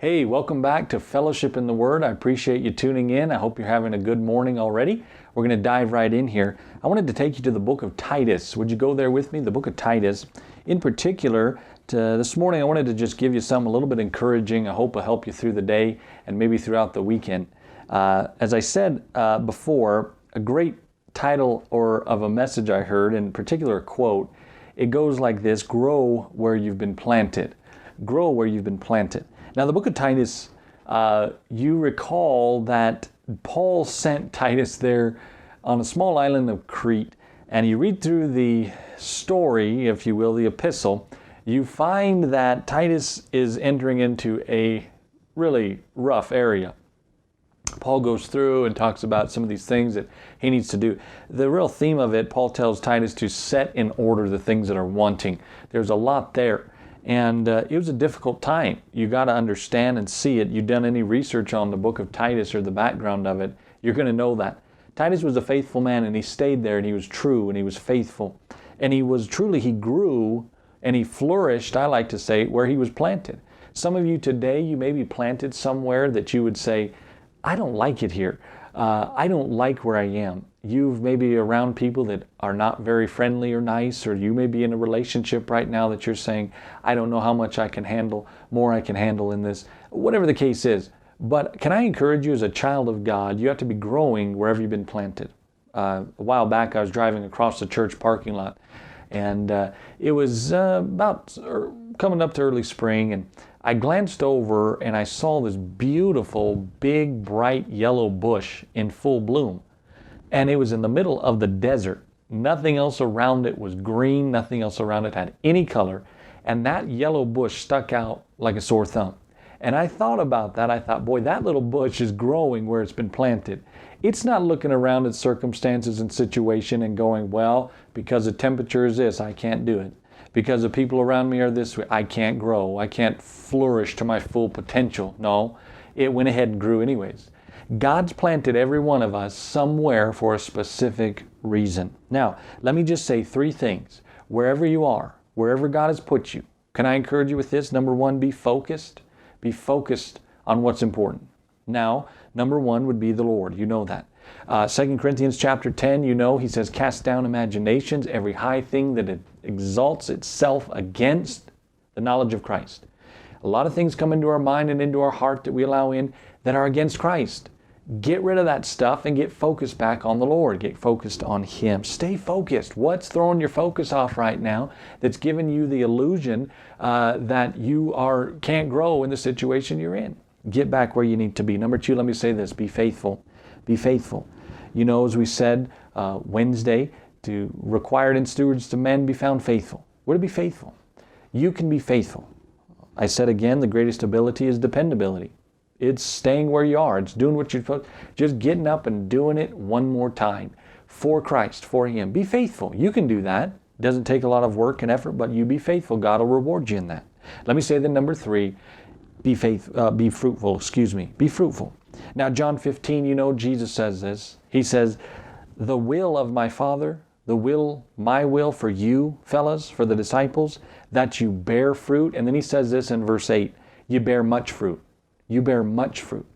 Hey, welcome back to Fellowship in the Word. I appreciate you tuning in. I hope you're having a good morning already. We're going to dive right in here. I wanted to take you to the book of Titus. Would you go there with me? The book of Titus. In particular, this morning I wanted to just give you something a little bit encouraging. I hope it'll help you through the day and maybe throughout the weekend. As I said before, a great title of a message I heard, in particular a quote, it goes like this: grow where you've been planted. Grow where you've been planted. Now, the book of Titus, you recall that Paul sent Titus there on a small island of Crete, and you read through the story, if you will, the epistle, you find that Titus is entering into a really rough area. Paul goes through and talks about some of these things that he needs to do. The real theme of it, Paul tells Titus to set in order the things that are wanting. There's a lot there. And it was a difficult time. You got to understand and see it. You've done any research on the book of Titus or the background of it, you're going to know that. Titus was a faithful man, and he stayed there, and he was true, and he was faithful. And he grew, and he flourished, I like to say, where he was planted. Some of you today, you may be planted somewhere that you would say, I don't like it here. I don't like where I am. You've maybe around people that are not very friendly or nice, or you may be in a relationship right now that you're saying, I don't know how much I can handle, more I can handle in this, whatever the case is. But can I encourage you as a child of God, you have to be growing wherever you've been planted. A while back, I was driving across the church parking lot, and it was about coming up to early spring, and I glanced over and I saw this beautiful, big, bright yellow bush in full bloom. And it was in the middle of the desert. Nothing else around it was green. Nothing else around it had any color. And that yellow bush stuck out like a sore thumb. And I thought about that. I thought, boy, that little bush is growing where it's been planted. It's not looking around at circumstances and situation and going, well, because the temperature is this, I can't do it. Because the people around me are this way, I can't grow. I can't flourish to my full potential. No, it went ahead and grew anyways. God's planted every one of us somewhere for a specific reason. Now, let me just say three things. Wherever you are, wherever God has put you, can I encourage you with this? Number one, be focused. Be focused on what's important. Now, number one would be the Lord. You know that. 2 Corinthians chapter 10, you know, he says, cast down imaginations, every high thing that it exalts itself against the knowledge of Christ. A lot of things come into our mind and into our heart that we allow in that are against Christ. Get rid of that stuff and get focused back on the Lord. Get focused on Him. Stay focused. What's throwing your focus off right now that's giving you the illusion that you can't grow in the situation you're in? Get back where you need to be. Number two, let me say this. Be faithful. Be faithful. You know, as we said Wednesday, to required in stewards to men be found faithful. We're to be faithful. You can be faithful. I said again, the greatest ability is dependability. It's staying where you are. It's doing what you're supposed to. Just getting up and doing it one more time. For Christ, for Him. Be faithful. You can do that. It doesn't take a lot of work and effort, but you be faithful. God will reward you in that. Let me say the number three. Be fruitful. Be fruitful. Now, John 15, you know, Jesus says this. He says, the will of my Father, my will for you, fellas, for the disciples, that you bear fruit. And then he says this in verse 8, you bear much fruit. You bear much fruit.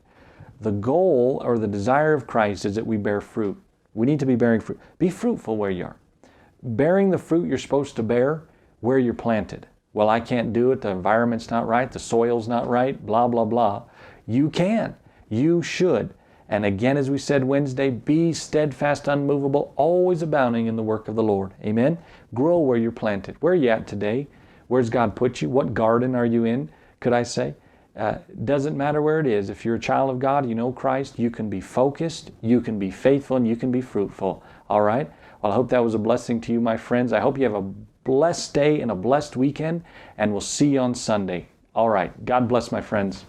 The goal or the desire of Christ is that we bear fruit. We need to be bearing fruit. Be fruitful where you are. Bearing the fruit you're supposed to bear where you're planted. Well, I can't do it. The environment's not right. The soil's not right. Blah, blah, blah. You can. You should. And again, as we said Wednesday, be steadfast, unmovable, always abounding in the work of the Lord. Amen? Grow where you're planted. Where are you at today? Where's God put you? What garden are you in, could I say? Doesn't matter where it is. If you're a child of God, you know Christ, you can be focused, you can be faithful, and you can be fruitful. All right? Well, I hope that was a blessing to you, my friends. I hope you have a blessed day and a blessed weekend, and we'll see you on Sunday. All right. God bless, my friends.